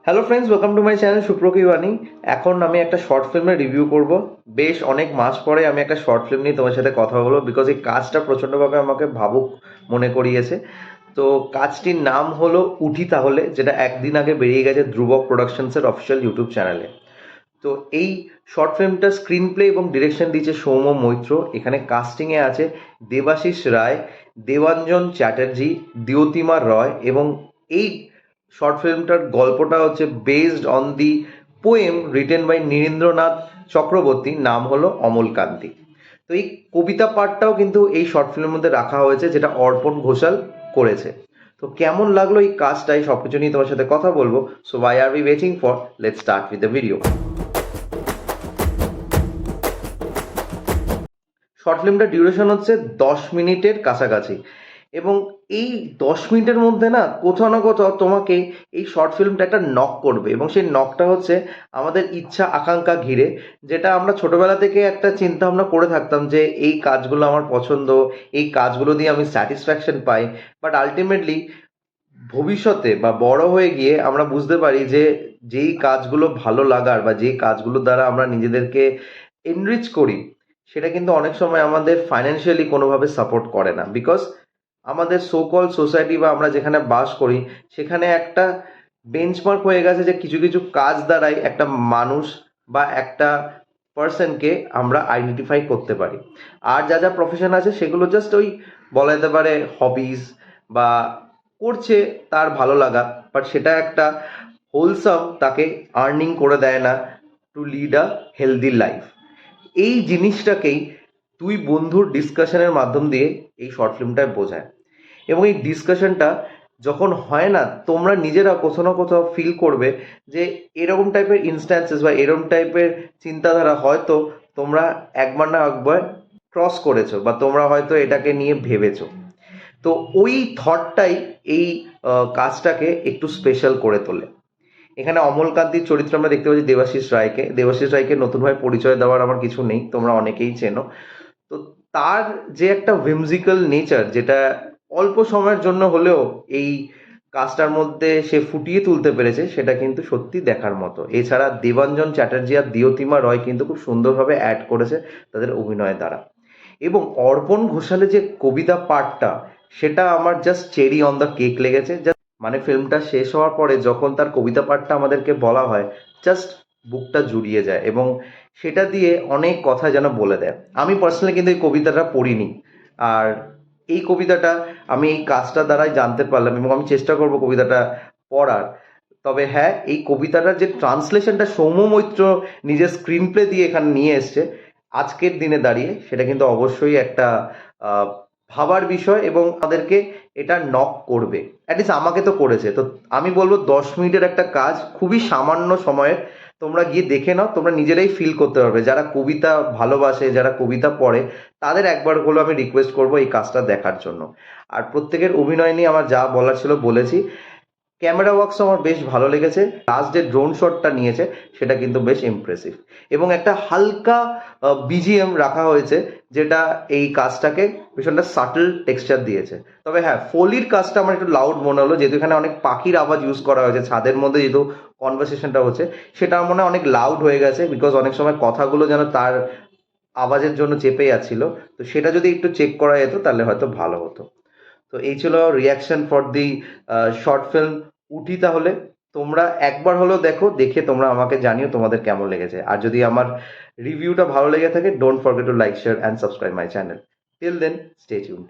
Hello friends, welcome to my channel সুপ্রকি বাণী। এখন আমি একটা শর্ট ফিল্মের রিভিউ করব। বেশ অনেক মাস পরে আমি একটা শর্ট ফিল্ম নিয়ে তোমার সাথে কথা বলবো, বিকজ এই কাজটা প্রচণ্ডভাবে আমাকে ভাবুক মনে করিয়েছে। তো কাজটির নাম হলো উঠি তাহলে, যেটা একদিন আগে বেরিয়ে গেছে ধ্রুবক প্রোডাকশনসের অফিসিয়াল ইউটিউব চ্যানেলে। তো এই শর্ট ফিল্মটা স্ক্রিন প্লে এবং ডিরেকশন দিয়েছে সৌম্য মৈত্র। এখানে কাস্টিংয়ে আছে দেবাশিস রায়, দেবাঞ্জন চ্যাটার্জি, দ্যোতিমা রয়। এবং এই শর্ট ফিল্মটার গল্পটা হচ্ছে based on the poem written by Nirendranath Chakraborty, নাম হলো অমলকান্তি। তো এই কবিতা পাঠটাও কিন্তু এই শর্ট ফিল্মের মধ্যে রাখা হয়েছে, যেটা অর্পণ ঘোষাল করেছে। তো কেমন লাগলো এই কাজটাই সব কিছু নিয়ে তোমার সাথে কথা বলবো। So why are we waiting for, let's start with the video. Short ফিল্মটার ডিউরেশন হচ্ছে 10 মিনিটের কাছাকাছি। এবং এই 10 মিনিটের মধ্যে না কোথাও না কোথাও তোমাকে এই শর্ট ফিল্মটা একটা নক করবে, এবং সেই নকটা হচ্ছে আমাদের ইচ্ছা আকাঙ্ক্ষা ঘিরে। যেটা আমরা ছোটবেলা থেকে একটা চিন্তা ভাবনা করে থাকতাম যে এই কাজগুলো আমার পছন্দ, এই কাজগুলো দিয়ে আমি স্যাটিসফ্যাকশন পাই। বাট আলটিমেটলি ভবিষ্যতে বা বড় হয়ে গিয়ে আমরা বুঝতে পারি যে যেই কাজগুলো ভালো লাগার বা যেই কাজগুলো দ্বারা আমরা নিজেদেরকে এনরিচ করি, সেটা কিন্তু অনেক সময় আমাদের ফাইন্যান্সিয়ালি কোনোভাবে সাপোর্ট করে না। বিকজ আমাদের সোকল সোসাইটি বা আমরা যেখানে বাস করি, সেখানে একটা বেঞ্চমার্ক হয়ে গেছে যে কিছু কিছু কাজ দ্বারাই একটা মানুষ বা একটা পার্সনকে আমরা আইডেন্টিফাই করতে পারি। আর যা যা প্রফেশন আছে সেগুলো জাস্ট ওই বলা যেতে পারে হবিজ, বা করছে তার ভালো লাগা, বাট সেটা একটা হোলসাম তাকে আর্নিং করে দেয় না to lead a healthy life. এই জিনিসটাকেই দুই বন্ধুর ডিসকাশনের মাধ্যম দিয়ে এই শর্ট ফিল্মটায় বোঝায়। এবং এই ডিসকাশনটা যখন হয় না, তোমরা নিজেরা কোথাও না কোথাও ফিল করবে যে এরকম টাইপের ইনস্ট্যান্সেস বা এরকম টাইপের চিন্তাধারা হয়তো তোমরা একবার না একবার ক্রস করেছো, বা তোমরা হয়তো এটাকে নিয়ে ভেবেছো। তো ওই থটটাই এই কাজটাকে একটু স্পেশাল করে তোলে। এখানে অমলকান্তির চরিত্র আমরা দেখতে পাচ্ছি দেবাশিস রায়কে নতুনভাবে পরিচয় দেওয়ার আমার কিছু নেই, তোমরা অনেকেই চেনো। তো তার যে একটা whimsical নেচার, যেটা অল্প সময়ের জন্য হলেও এই কাজটার মধ্যে সে ফুটিয়ে তুলতে পেরেছে, সেটা কিন্তু সত্যি দেখার মতো। এছাড়া দেবাঞ্জন চ্যাটার্জি আর দ্যোতিমা রয় কিন্তু খুব সুন্দরভাবে অ্যাড করেছে তাদের অভিনয় দ্বারা। এবং অর্পণ ঘোষালের যে কবিতা পাঠটা, সেটা আমার just cherry on the cake লেগেছে। মানে ফিল্মটা শেষ হওয়ার পরে যখন তার কবিতা পাঠটা আমাদেরকে বলা হয়, জাস্ট বুকটা জুড়িয়ে যায়, এবং সেটা দিয়ে অনেক কথা যেন বলে দেয়। আমি পার্সোনালি কিন্তু এই কবিতাটা পড়িনি, আর এই কবিতাটা আমি এই কাজটা দ্বারাই জানতে পারলাম, এবং আমি চেষ্টা করব কবিতাটা পড়ার। তবে হ্যাঁ, এই কবিতাটার যে ট্রান্সলেশনটা সৌম্য মৈত্র নিজের স্ক্রিন প্লে দিয়ে এখানে নিয়ে এসছে আজকের দিনে দাঁড়িয়ে, সেটা কিন্তু অবশ্যই একটা আহ, ভাবার বিষয়, এবং আমাদেরকে এটা নক করবে। অ্যাটলিস্ট আমাকে তো করেছে। তো আমি বলবো 10 মিনিটের একটা কাজ, খুবই সামান্য সময়ের। তোমরা গিয়ে দেখে নাও, তোমরা নিজেরাই ফিল করতে পারবে। যারা কবিতা ভালোবাসে, যারা কবিতা পড়ে, তাদের একবার হলেও আমি রিকোয়েস্ট করবো এই কাজটা দেখার জন্য। আর প্রত্যেকের অভিনয় নিয়ে আমার যা বলার ছিল বলেছি। ক্যামেরা ওয়ার্কস আমার বেশ ভালো লেগেছে। লাস্ট যে ড্রোন শটটা নিয়েছে সেটা কিন্তু বেশ ইমপ্রেসিভ, এবং একটা হালকা বিজিএম রাখা হয়েছে, যেটা এই কাজটাকে ভীষণটা সাটল টেক্সচার দিয়েছে। তবে হ্যাঁ, ফলির কাজটা আমার একটু লাউড মনে হলো, যেহেতু এখানে অনেক পাখির আওয়াজ ইউজ করা হয়েছে ছাদের মধ্যে, যেহেতু কনভারসেশনটা হচ্ছে, সেটা আমার মনে হয় অনেক লাউড হয়ে গেছে। বিকজ অনেক সময় কথাগুলো যেন তার আওয়াজের জন্য চেপে যাচ্ছিল। তো সেটা যদি একটু চেক করা যেত তাহলে হয়তো ভালো হতো। তো এই ছিল reaction for the short film উঠি তাহলে। তোমরা একবার হলেও দেখো, দেখে তোমরা আমাকে জানিও তোমাদের কেমন লেগেছে। আর যদি আমার রিভিউটা ভালো লেগে থাকে, don't forget to like, share and subscribe my channel. Till then, stay tuned.